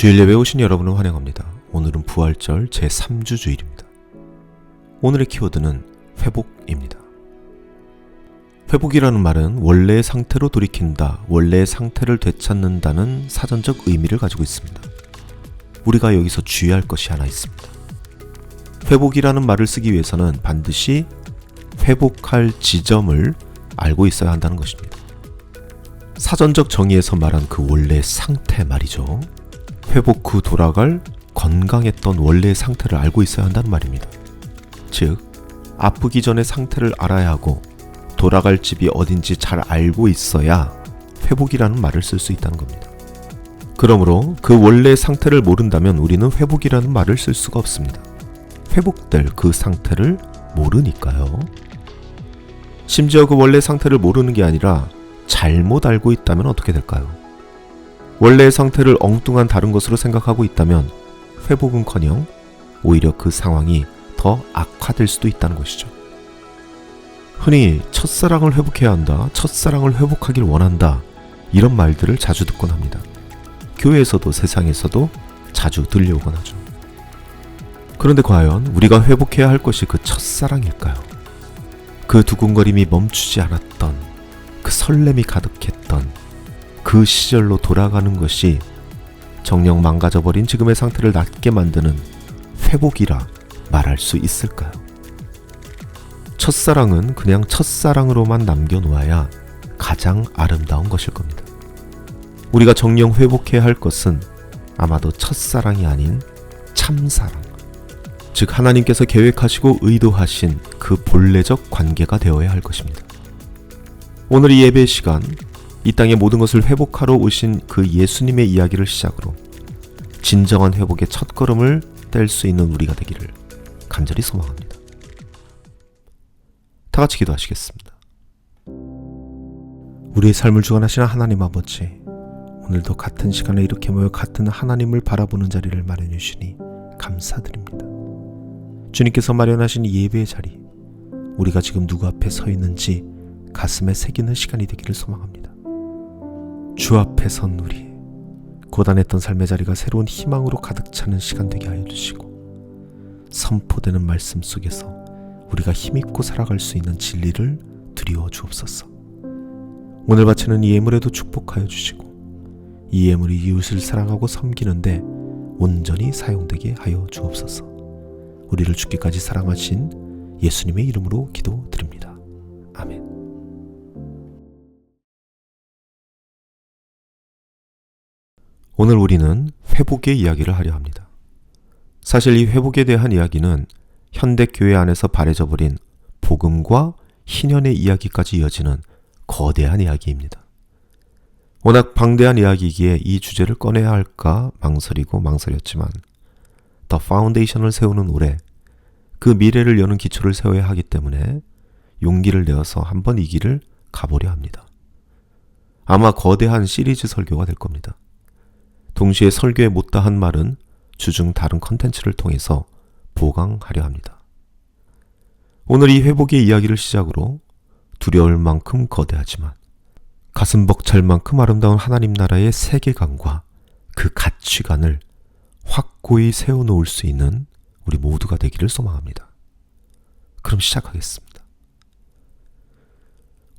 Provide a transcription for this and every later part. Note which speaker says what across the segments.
Speaker 1: 주일 예배에 오신 여러분을 환영합니다. 오늘은 부활절 제3주 주일입니다. 오늘의 키워드는 회복입니다. 회복이라는 말은 원래의 상태로 돌이킨다, 원래의 상태를 되찾는다는 사전적 의미를 가지고 있습니다. 우리가 여기서 주의할 것이 하나 있습니다. 회복이라는 말을 쓰기 위해서는 반드시 회복할 지점을 알고 있어야 한다는 것입니다. 사전적 정의에서 말한 그 원래의 상태 말이죠. 회복 후 돌아갈 건강했던 원래의 상태를 알고 있어야 한다는 말입니다. 즉, 아프기 전의 상태를 알아야 하고 돌아갈 집이 어딘지 잘 알고 있어야 회복이라는 말을 쓸 수 있다는 겁니다. 그러므로 그 원래의 상태를 모른다면 우리는 회복이라는 말을 쓸 수가 없습니다. 회복될 그 상태를 모르니까요. 심지어 그 원래의 상태를 모르는 게 아니라 잘못 알고 있다면 어떻게 될까요? 원래의 상태를 엉뚱한 다른 것으로 생각하고 있다면 회복은커녕 오히려 그 상황이 더 악화될 수도 있다는 것이죠. 흔히 첫사랑을 회복해야 한다, 첫사랑을 회복하길 원한다, 이런 말들을 자주 듣곤 합니다. 교회에서도 세상에서도 자주 들려오곤 하죠. 그런데 과연 우리가 회복해야 할 것이 그 첫사랑일까요? 그 두근거림이 멈추지 않았던, 그 설렘이 가득했던 그 시절로 돌아가는 것이 정녕 망가져버린 지금의 상태를 낫게 만드는 회복이라 말할 수 있을까요? 첫사랑은 그냥 첫사랑으로만 남겨놓아야 가장 아름다운 것일 겁니다. 우리가 정녕 회복해야 할 것은 아마도 첫사랑이 아닌 참사랑, 즉 하나님께서 계획하시고 의도하신 그 본래적 관계가 되어야 할 것입니다. 오늘 이 예배 시간, 이 땅의 모든 것을 회복하러 오신 그 예수님의 이야기를 시작으로 진정한 회복의 첫걸음을 뗄 수 있는 우리가 되기를 간절히 소망합니다. 다 같이 기도하시겠습니다. 우리의 삶을 주관하시는 하나님 아버지, 오늘도 같은 시간에 이렇게 모여 같은 하나님을 바라보는 자리를 마련해 주시니 감사드립니다. 주님께서 마련하신 이 예배의 자리, 우리가 지금 누구 앞에 서 있는지 가슴에 새기는 시간이 되기를 소망합니다. 주 앞에 선 우리, 고단했던 삶의 자리가 새로운 희망으로 가득 차는 시간 되게 하여 주시고, 선포되는 말씀 속에서 우리가 힘있고 살아갈 수 있는 진리를 드리워 주옵소서. 오늘 바치는 이 예물에도 축복하여 주시고, 이 예물이 이웃을 사랑하고 섬기는데 온전히 사용되게 하여 주옵소서. 우리를 죽기까지 사랑하신 예수님의 이름으로 기도드립니다. 아멘. 오늘 우리는 회복의 이야기를 하려 합니다. 사실 이 회복에 대한 이야기는 현대 교회 안에서 바래져 버린 복음과 희년의 이야기까지 이어지는 거대한 이야기입니다. 워낙 방대한 이야기이기에 이 주제를 꺼내야 할까 망설이고 망설였지만 더 파운데이션을 세우는 올해, 그 미래를 여는 기초를 세워야 하기 때문에 용기를 내어서 한번 이 길을 가보려 합니다. 아마 거대한 시리즈 설교가 될 겁니다. 동시에 설교에 못다한 말은 주중 다른 컨텐츠를 통해서 보강하려 합니다. 오늘 이 회복의 이야기를 시작으로 두려울 만큼 거대하지만 가슴 벅찰 만큼 아름다운 하나님 나라의 세계관과 그 가치관을 확고히 세워놓을 수 있는 우리 모두가 되기를 소망합니다. 그럼 시작하겠습니다.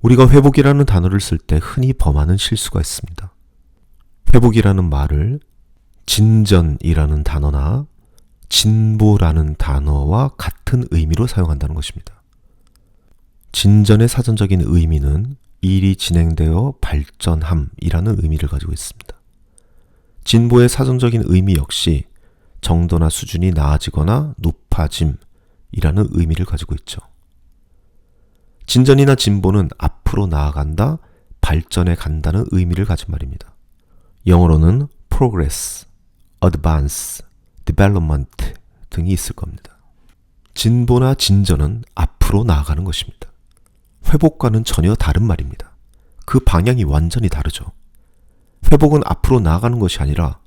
Speaker 1: 우리가 회복이라는 단어를 쓸 때 흔히 범하는 실수가 있습니다. 회복이라는 말을 진전이라는 단어나 진보라는 단어와 같은 의미로 사용한다는 것입니다. 진전의 사전적인 의미는 일이 진행되어 발전함이라는 의미를 가지고 있습니다. 진보의 사전적인 의미 역시 정도나 수준이 나아지거나 높아짐이라는 의미를 가지고 있죠. 진전이나 진보는 앞으로 나아간다, 발전해 간다는 의미를 가진 말입니다. 영어로는 progress, advance, development 등이 있을 겁니다. 진보나 진전은 앞으로 나아가는 것입니다. 회복과는 전혀 다른 말입니다. 그 방향이 완전히 다르죠. 회복은 앞으로 나아가는 것이 아니라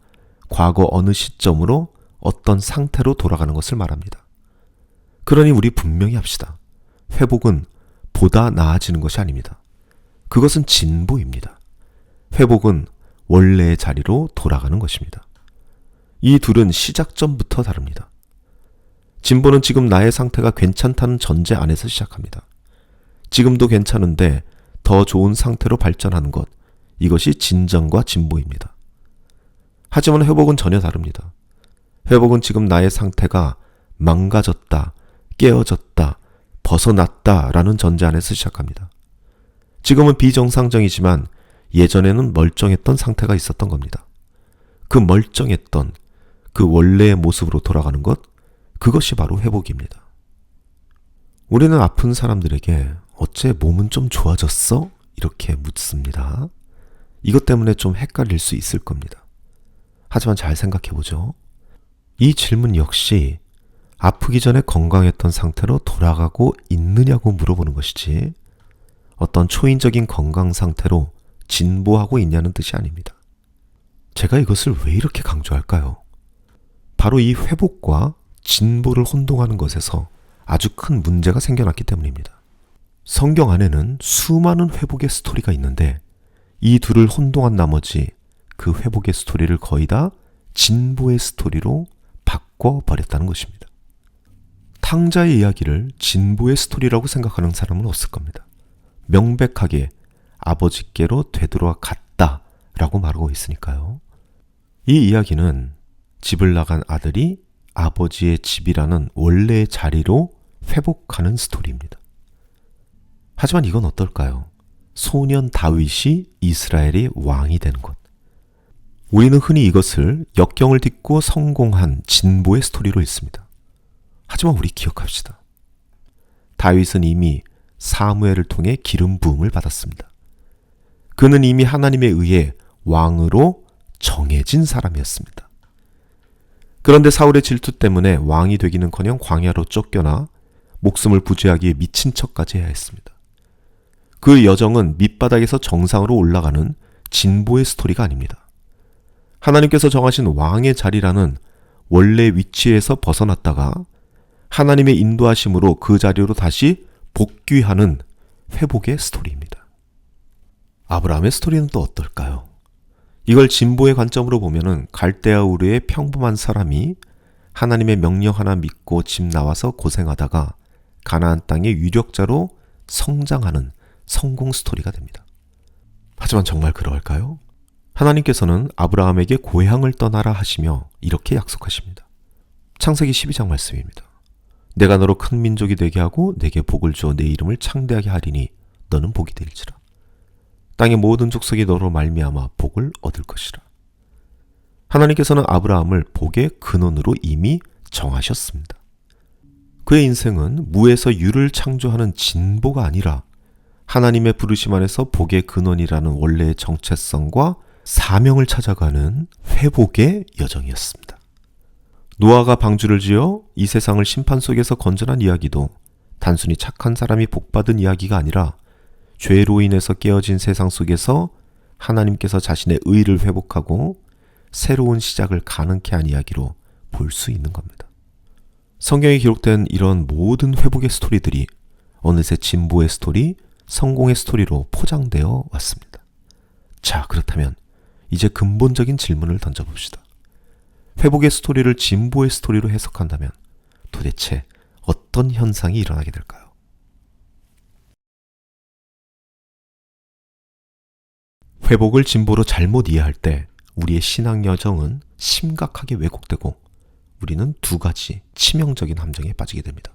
Speaker 1: 과거 어느 시점으로 어떤 상태로 돌아가는 것을 말합니다. 그러니 우리 분명히 합시다. 회복은 보다 나아지는 것이 아닙니다. 그것은 진보입니다. 회복은 원래의 자리로 돌아가는 것입니다. 이 둘은 시작점부터 다릅니다. 진보는 지금 나의 상태가 괜찮다는 전제 안에서 시작합니다. 지금도 괜찮은데 더 좋은 상태로 발전하는 것, 이것이 진정과 진보입니다. 하지만 회복은 전혀 다릅니다. 회복은 지금 나의 상태가 망가졌다, 깨어졌다, 벗어났다 라는 전제 안에서 시작합니다. 지금은 비정상적이지만 예전에는 멀쩡했던 상태가 있었던 겁니다. 그 멀쩡했던 그 원래의 모습으로 돌아가는 것, 그것이 바로 회복입니다. 우리는 아픈 사람들에게 어째 몸은 좀 좋아졌어? 이렇게 묻습니다. 이것 때문에 좀 헷갈릴 수 있을 겁니다. 하지만 잘 생각해보죠. 이 질문 역시 아프기 전에 건강했던 상태로 돌아가고 있느냐고 물어보는 것이지 어떤 초인적인 건강 상태로 진보하고 있냐는 뜻이 아닙니다. 제가 이것을 왜 이렇게 강조할까요? 바로 이 회복과 진보를 혼동하는 것에서 아주 큰 문제가 생겨났기 때문입니다. 성경 안에는 수많은 회복의 스토리가 있는데 이 둘을 혼동한 나머지 그 회복의 스토리를 거의 다 진보의 스토리로 바꿔버렸다는 것입니다. 탕자의 이야기를 진보의 스토리라고 생각하는 사람은 없을 겁니다. 명백하게 아버지께로 되돌아갔다 라고 말하고 있으니까요. 이 이야기는 집을 나간 아들이 아버지의 집이라는 원래의 자리로 회복하는 스토리입니다. 하지만 이건 어떨까요? 소년 다윗이 이스라엘의 왕이 되는 것. 우리는 흔히 이것을 역경을 딛고 성공한 진보의 스토리로 읽습니다. 하지만 우리 기억합시다. 다윗은 이미 사무엘을 통해 기름 부음을 받았습니다. 그는 이미 하나님에 의해 왕으로 정해진 사람이었습니다. 그런데 사울의 질투 때문에 왕이 되기는커녕 광야로 쫓겨나 목숨을 부지하기에 미친 척까지 해야 했습니다. 그 여정은 밑바닥에서 정상으로 올라가는 진보의 스토리가 아닙니다. 하나님께서 정하신 왕의 자리라는 원래 위치에서 벗어났다가 하나님의 인도하심으로 그 자리로 다시 복귀하는 회복의 스토리입니다. 아브라함의 스토리는 또 어떨까요? 이걸 진보의 관점으로 보면은 갈대아 우르의 평범한 사람이 하나님의 명령 하나 믿고 집 나와서 고생하다가 가나안 땅의 유력자로 성장하는 성공 스토리가 됩니다. 하지만 정말 그럴까요? 하나님께서는 아브라함에게 고향을 떠나라 하시며 이렇게 약속하십니다. 창세기 12장 말씀입니다. 내가 너로 큰 민족이 되게 하고 내게 복을 주어 내 이름을 창대하게 하리니 너는 복이 될지라. 땅의 모든 족속이 너로 말미암아 복을 얻을 것이라. 하나님께서는 아브라함을 복의 근원으로 이미 정하셨습니다. 그의 인생은 무에서 유를 창조하는 진보가 아니라 하나님의 부르심 안에서 복의 근원이라는 원래의 정체성과 사명을 찾아가는 회복의 여정이었습니다. 노아가 방주를 지어 이 세상을 심판 속에서 건져난 이야기도 단순히 착한 사람이 복받은 이야기가 아니라 죄로 인해서 깨어진 세상 속에서 하나님께서 자신의 의를 회복하고 새로운 시작을 가능케 한 이야기로 볼 수 있는 겁니다. 성경에 기록된 이런 모든 회복의 스토리들이 어느새 진보의 스토리, 성공의 스토리로 포장되어 왔습니다. 자, 그렇다면 이제 근본적인 질문을 던져봅시다. 회복의 스토리를 진보의 스토리로 해석한다면 도대체 어떤 현상이 일어나게 될까요? 회복을 진보로 잘못 이해할 때 우리의 신앙 여정은 심각하게 왜곡되고 우리는 두 가지 치명적인 함정에 빠지게 됩니다.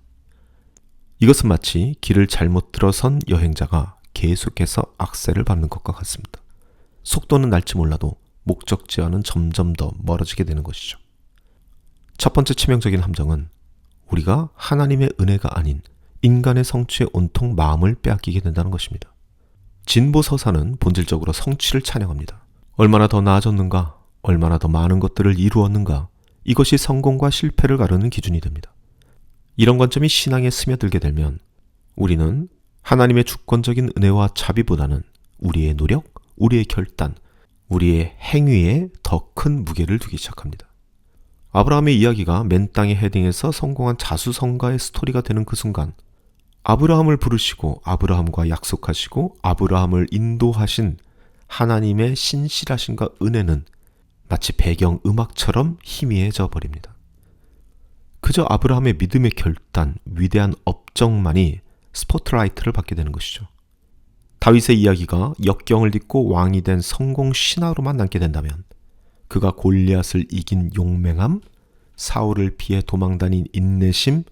Speaker 1: 이것은 마치 길을 잘못 들어선 여행자가 계속해서 악셀을 밟는 것과 같습니다. 속도는 날지 몰라도 목적지와는 점점 더 멀어지게 되는 것이죠. 첫 번째 치명적인 함정은 우리가 하나님의 은혜가 아닌 인간의 성취에 온통 마음을 빼앗기게 된다는 것입니다. 진보 서사는 본질적으로 성취를 찬양합니다. 얼마나 더 나아졌는가, 얼마나 더 많은 것들을 이루었는가, 이것이 성공과 실패를 가르는 기준이 됩니다. 이런 관점이 신앙에 스며들게 되면 우리는 하나님의 주권적인 은혜와 자비보다는 우리의 노력, 우리의 결단, 우리의 행위에 더 큰 무게를 두기 시작합니다. 아브라함의 이야기가 맨 땅에 헤딩해서 성공한 자수성가의 스토리가 되는 그 순간 아브라함을 부르시고 아브라함과 약속하시고 아브라함을 인도하신 하나님의 신실하심과 은혜는 마치 배경 음악처럼 희미해져 버립니다. 그저 아브라함의 믿음의 결단, 위대한 업적만이 스포트라이트를 받게 되는 것이죠. 다윗의 이야기가 역경을 딛고 왕이 된 성공 신화로만 남게 된다면 그가 골리앗을 이긴 용맹함, 사울을 피해 도망다닌 인내심,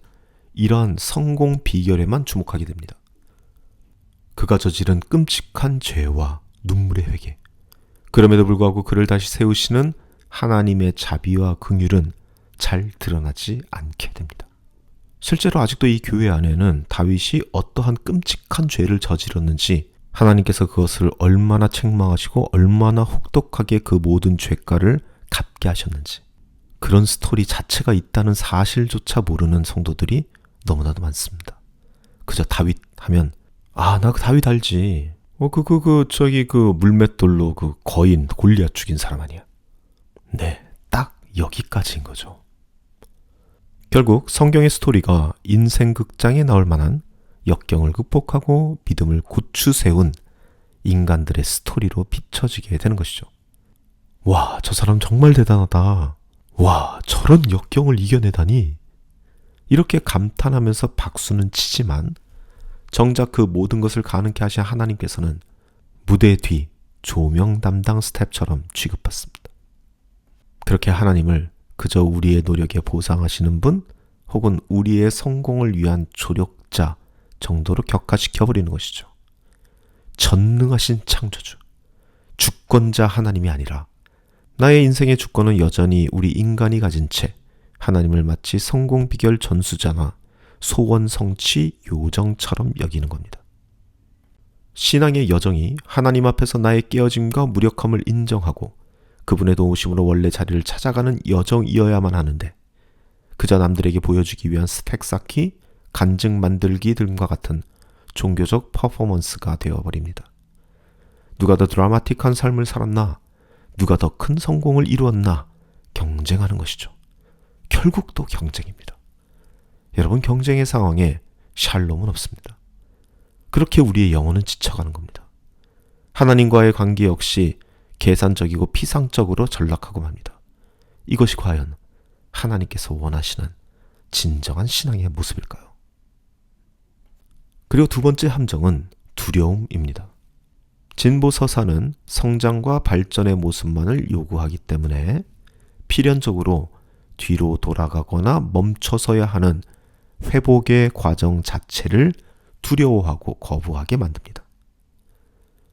Speaker 1: 이러한 성공 비결에만 주목하게 됩니다. 그가 저지른 끔찍한 죄와 눈물의 회개, 그럼에도 불구하고 그를 다시 세우시는 하나님의 자비와 긍휼은 잘 드러나지 않게 됩니다. 실제로 아직도 이 교회 안에는 다윗이 어떠한 끔찍한 죄를 저질렀는지, 하나님께서 그것을 얼마나 책망하시고 얼마나 혹독하게 그 모든 죄가를 갚게 하셨는지, 그런 스토리 자체가 있다는 사실조차 모르는 성도들이 너무나도 많습니다. 그저 다윗 하면 나 그 다윗 알지. 그 물맷돌로 그 거인 골리앗 죽인 사람 아니야. 네, 딱 여기까지인 거죠. 결국 성경의 스토리가 인생 극장에 나올 만한 역경을 극복하고 믿음을 고추 세운 인간들의 스토리로 비춰지게 되는 것이죠. 와, 저 사람 정말 대단하다. 와, 저런 역경을 이겨내다니. 이렇게 감탄하면서 박수는 치지만 정작 그 모든 것을 가능케 하신 하나님께서는 무대 뒤 조명 담당 스텝처럼 취급받습니다. 그렇게 하나님을 그저 우리의 노력에 보상하시는 분, 혹은 우리의 성공을 위한 조력자 정도로 격화시켜버리는 것이죠. 전능하신 창조주, 주권자 하나님이 아니라 나의 인생의 주권은 여전히 우리 인간이 가진 채 하나님을 마치 성공 비결 전수자나 소원 성취 요정처럼 여기는 겁니다. 신앙의 여정이 하나님 앞에서 나의 깨어짐과 무력함을 인정하고 그분의 도우심으로 원래 자리를 찾아가는 여정이어야만 하는데, 그저 남들에게 보여주기 위한 스택 쌓기, 간증 만들기 등과 같은 종교적 퍼포먼스가 되어버립니다. 누가 더 드라마틱한 삶을 살았나, 누가 더 큰 성공을 이루었나 경쟁하는 것이죠. 결국 또 경쟁입니다. 여러분, 경쟁의 상황에 샬롬은 없습니다. 그렇게 우리의 영혼은 지쳐가는 겁니다. 하나님과의 관계 역시 계산적이고 피상적으로 전락하고 맙니다. 이것이 과연 하나님께서 원하시는 진정한 신앙의 모습일까요? 그리고 두 번째 함정은 두려움입니다. 진보 서사는 성장과 발전의 모습만을 요구하기 때문에 필연적으로 뒤로 돌아가거나 멈춰서야 하는 회복의 과정 자체를 두려워하고 거부하게 만듭니다.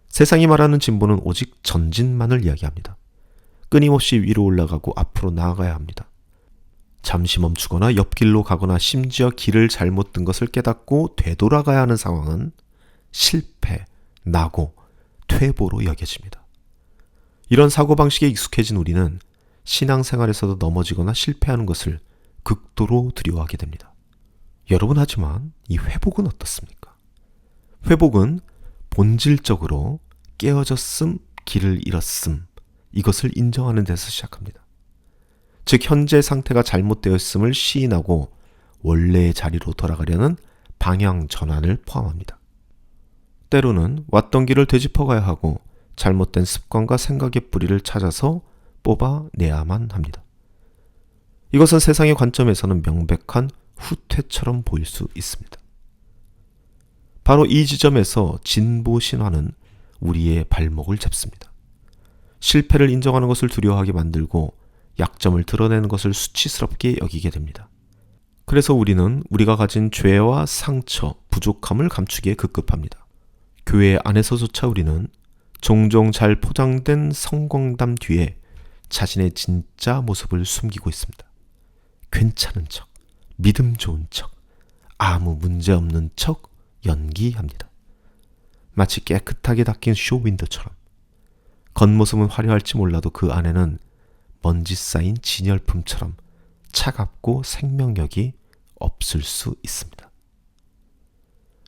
Speaker 1: 세상이 말하는 진보는 오직 전진만을 이야기합니다. 끊임없이 위로 올라가고 앞으로 나아가야 합니다. 잠시 멈추거나 옆길로 가거나 심지어 길을 잘못 든 것을 깨닫고 되돌아가야 하는 상황은 실패, 낙오, 퇴보로 여겨집니다. 이런 사고방식에 익숙해진 우리는 신앙생활에서도 넘어지거나 실패하는 것을 극도로 두려워하게 됩니다. 여러분, 하지만 이 회복은 어떻습니까? 회복은 본질적으로 깨어졌음, 길을 잃었음, 이것을 인정하는 데서 시작합니다. 즉, 현재 상태가 잘못되었음을 시인하고 원래의 자리로 돌아가려는 방향 전환을 포함합니다. 때로는 왔던 길을 되짚어가야 하고 잘못된 습관과 생각의 뿌리를 찾아서 뽑아내야만 합니다. 이것은 세상의 관점에서는 명백한 후퇴처럼 보일 수 있습니다. 바로 이 지점에서 진보 신화는 우리의 발목을 잡습니다. 실패를 인정하는 것을 두려워하게 만들고 약점을 드러내는 것을 수치스럽게 여기게 됩니다. 그래서 우리는 우리가 가진 죄와 상처, 부족함을 감추기에 급급합니다. 교회 안에서조차 우리는 종종 잘 포장된 성공담 뒤에 자신의 진짜 모습을 숨기고 있습니다. 괜찮은 척, 믿음 좋은 척, 아무 문제 없는 척 연기합니다. 마치 깨끗하게 닦인 쇼윈도처럼. 겉모습은 화려할지 몰라도 그 안에는 먼지 쌓인 진열품처럼 차갑고 생명력이 없을 수 있습니다.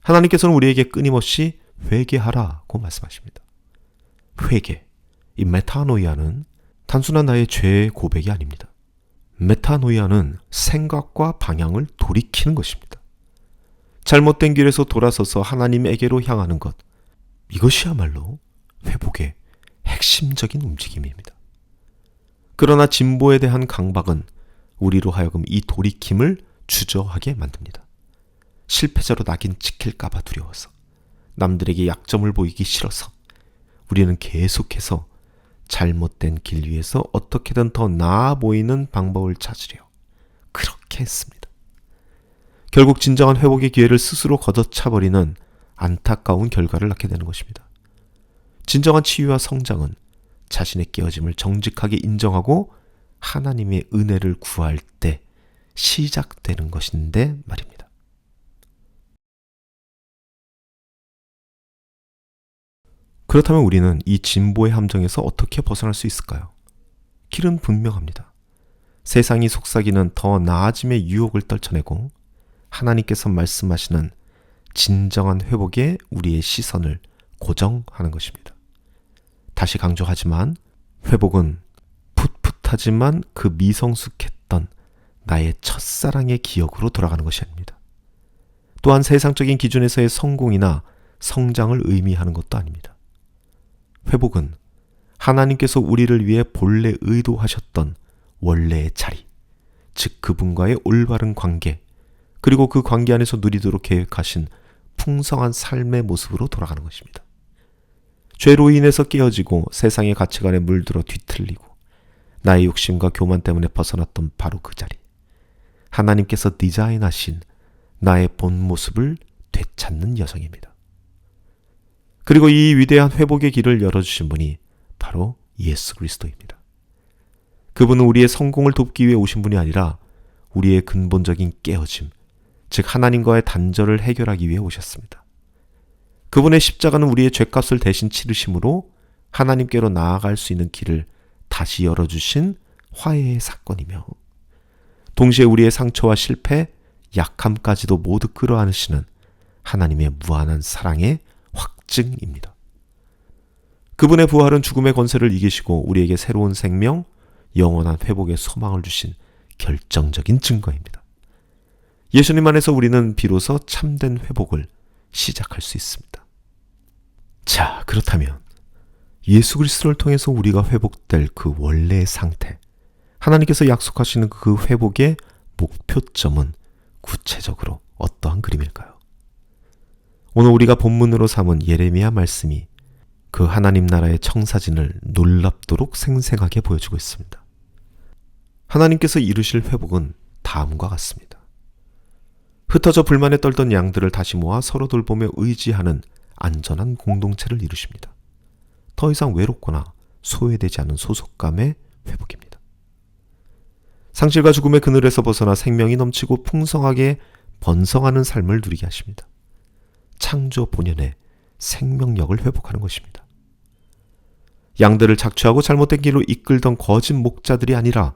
Speaker 1: 하나님께서는 우리에게 끊임없이 회개하라고 말씀하십니다. 회개, 이 메타노이아는 단순한 나의 죄의 고백이 아닙니다. 메타노이아는 생각과 방향을 돌이키는 것입니다. 잘못된 길에서 돌아서서 하나님에게로 향하는 것, 이것이야말로 회복의 핵심적인 움직임입니다. 그러나 진보에 대한 강박은 우리로 하여금 이 돌이킴을 주저하게 만듭니다. 실패자로 낙인 찍힐까봐 두려워서, 남들에게 약점을 보이기 싫어서 우리는 계속해서 잘못된 길 위에서 어떻게든 더 나아 보이는 방법을 찾으려 그렇게 했습니다. 결국 진정한 회복의 기회를 스스로 걷어차버리는 안타까운 결과를 낳게 되는 것입니다. 진정한 치유와 성장은 자신의 깨어짐을 정직하게 인정하고 하나님의 은혜를 구할 때 시작되는 것인데 말입니다. 그렇다면 우리는 이 진보의 함정에서 어떻게 벗어날 수 있을까요? 길은 분명합니다. 세상이 속삭이는 더 나아짐의 유혹을 떨쳐내고 하나님께서 말씀하시는 진정한 회복에 우리의 시선을 고정하는 것입니다. 다시 강조하지만 회복은 풋풋하지만 그 미성숙했던 나의 첫사랑의 기억으로 돌아가는 것이 아닙니다. 또한 세상적인 기준에서의 성공이나 성장을 의미하는 것도 아닙니다. 회복은 하나님께서 우리를 위해 본래 의도하셨던 원래의 자리, 즉 그분과의 올바른 관계, 그리고 그 관계 안에서 누리도록 계획하신 풍성한 삶의 모습으로 돌아가는 것입니다. 죄로 인해서 깨어지고 세상의 가치관에 물들어 뒤틀리고 나의 욕심과 교만 때문에 벗어났던 바로 그 자리, 하나님께서 디자인하신 나의 본 모습을 되찾는 여정입니다. 그리고 이 위대한 회복의 길을 열어주신 분이 바로 예수 그리스도입니다. 그분은 우리의 성공을 돕기 위해 오신 분이 아니라 우리의 근본적인 깨어짐, 즉 하나님과의 단절을 해결하기 위해 오셨습니다. 그분의 십자가는 우리의 죄값을 대신 치르심으로 하나님께로 나아갈 수 있는 길을 다시 열어주신 화해의 사건이며, 동시에 우리의 상처와 실패, 약함까지도 모두 끌어안으시는 하나님의 무한한 사랑의 확증입니다. 그분의 부활은 죽음의 권세를 이기시고 우리에게 새로운 생명, 영원한 회복의 소망을 주신 결정적인 증거입니다. 예수님 안에서 우리는 비로소 참된 회복을 시작할 수 있습니다. 자, 그렇다면 예수 그리스도를 통해서 우리가 회복될 그 원래의 상태, 하나님께서 약속하시는 그 회복의 목표점은 구체적으로 어떠한 그림일까요? 오늘 우리가 본문으로 삼은 예레미야 말씀이 그 하나님 나라의 청사진을 놀랍도록 생생하게 보여주고 있습니다. 하나님께서 이루실 회복은 다음과 같습니다. 흩어져 불만에 떨던 양들을 다시 모아 서로 돌보며 의지하는 안전한 공동체를 이루십니다. 더 이상 외롭거나 소외되지 않은 소속감의 회복입니다. 상실과 죽음의 그늘에서 벗어나 생명이 넘치고 풍성하게 번성하는 삶을 누리게 하십니다. 창조 본연의 생명력을 회복하는 것입니다. 양들을 착취하고 잘못된 길로 이끌던 거짓 목자들이 아니라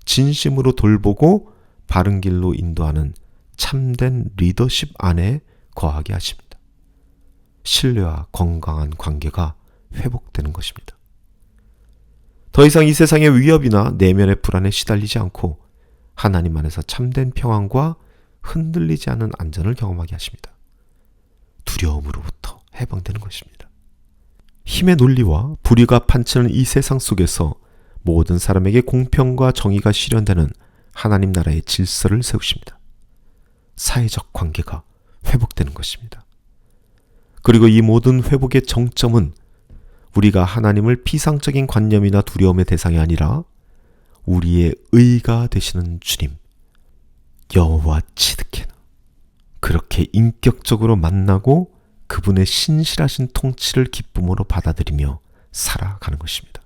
Speaker 1: 진심으로 돌보고 바른 길로 인도하는 참된 리더십 안에 거하게 하십니다. 신뢰와 건강한 관계가 회복되는 것입니다. 더 이상 이 세상의 위협이나 내면의 불안에 시달리지 않고 하나님 안에서 참된 평안과 흔들리지 않은 안전을 경험하게 하십니다. 두려움으로부터 해방되는 것입니다. 힘의 논리와 불의가 판치는 이 세상 속에서 모든 사람에게 공평과 정의가 실현되는 하나님 나라의 질서를 세우십니다. 사회적 관계가 회복되는 것입니다. 그리고 이 모든 회복의 정점은 우리가 하나님을 피상적인 관념이나 두려움의 대상이 아니라 우리의 의가 되시는 주님, 여호와 츠드케는 그렇게 인격적으로 만나고 그분의 신실하신 통치를 기쁨으로 받아들이며 살아가는 것입니다.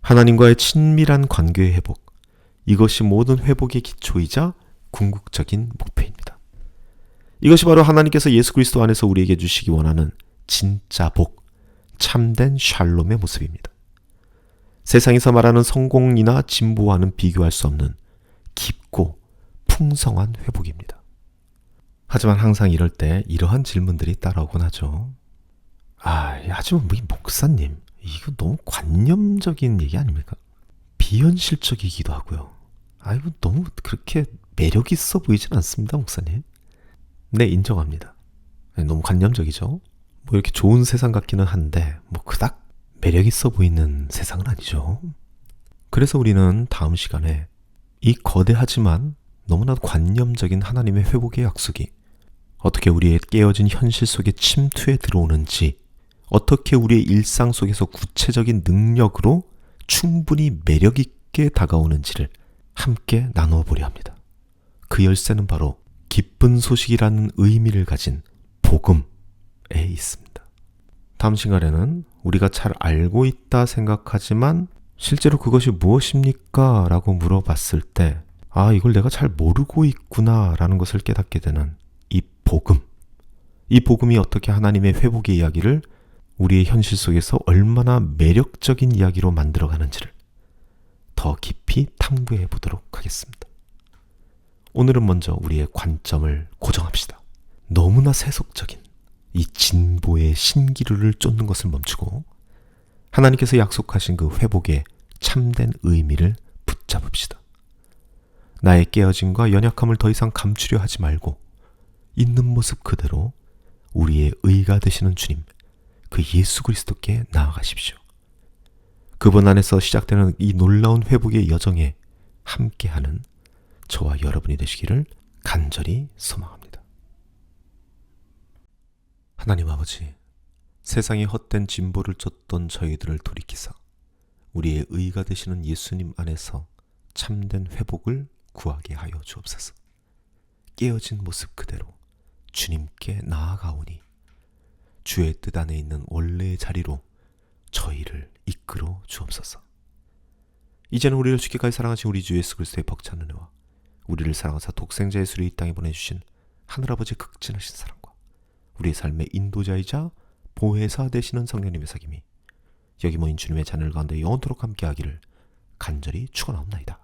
Speaker 1: 하나님과의 친밀한 관계의 회복, 이것이 모든 회복의 기초이자 궁극적인 목표입니다. 이것이 바로 하나님께서 예수 그리스도 안에서 우리에게 주시기 원하는 진짜 복, 참된 샬롬의 모습입니다. 세상에서 말하는 성공이나 진보와는 비교할 수 없는 깊고 풍성한 회복입니다. 하지만 항상 이럴 때 이러한 질문들이 따라오곤 하죠. 하지만 이 목사님, 이거 너무 관념적인 얘기 아닙니까? 비현실적이기도 하고요. 이거 너무 그렇게 매력 있어 보이진 않습니다, 목사님. 네, 인정합니다. 너무 관념적이죠. 이렇게 좋은 세상 같기는 한데 그닥 매력 있어 보이는 세상은 아니죠. 그래서 우리는 다음 시간에 이 거대하지만 너무나도 관념적인 하나님의 회복의 약속이 어떻게 우리의 깨어진 현실 속에 침투해 들어오는지, 어떻게 우리의 일상 속에서 구체적인 능력으로 충분히 매력 있게 다가오는지를 함께 나누어 보려 합니다. 그 열쇠는 바로 기쁜 소식이라는 의미를 가진 복음에 있습니다. 다음 시간에는 우리가 잘 알고 있다 생각하지만 실제로 그것이 무엇입니까? 라고 물어봤을 때 이걸 내가 잘 모르고 있구나 라는 것을 깨닫게 되는 이 복음. 이 복음이 어떻게 하나님의 회복의 이야기를 우리의 현실 속에서 얼마나 매력적인 이야기로 만들어가는지를 더 깊이 탐구해 보도록 하겠습니다. 오늘은 먼저 우리의 관점을 고정합시다. 너무나 세속적인 이 진보의 신기루를 쫓는 것을 멈추고 하나님께서 약속하신 그 회복의 참된 의미를 붙잡읍시다. 나의 깨어짐과 연약함을 더 이상 감추려 하지 말고 있는 모습 그대로 우리의 의가 되시는 주님, 그 예수 그리스도께 나아가십시오. 그분 안에서 시작되는 이 놀라운 회복의 여정에 함께하는 저와 여러분이 되시기를 간절히 소망합니다. 하나님 아버지, 세상의 헛된 진보를 쫓던 저희들을 돌이키사 우리의 의가 되시는 예수님 안에서 참된 회복을 구하게 하여 주옵소서. 깨어진 모습 그대로 주님께 나아가오니 주의 뜻 안에 있는 원래의 자리로 저희를 이끌어 주옵소서. 이제는 우리를 주께까지 사랑하신 우리 주 예수 그리스도의 벅찬 은혜와 우리를 사랑하사 독생자 예수를 이 땅에 보내주신 하늘아버지의 극진하신 사랑과 우리의 삶의 인도자이자 보혜사 되시는 성령님의 사귐이 여기 모인 주님의 자녀들 가운데 영원토록 함께하기를 간절히 축원하옵나이다.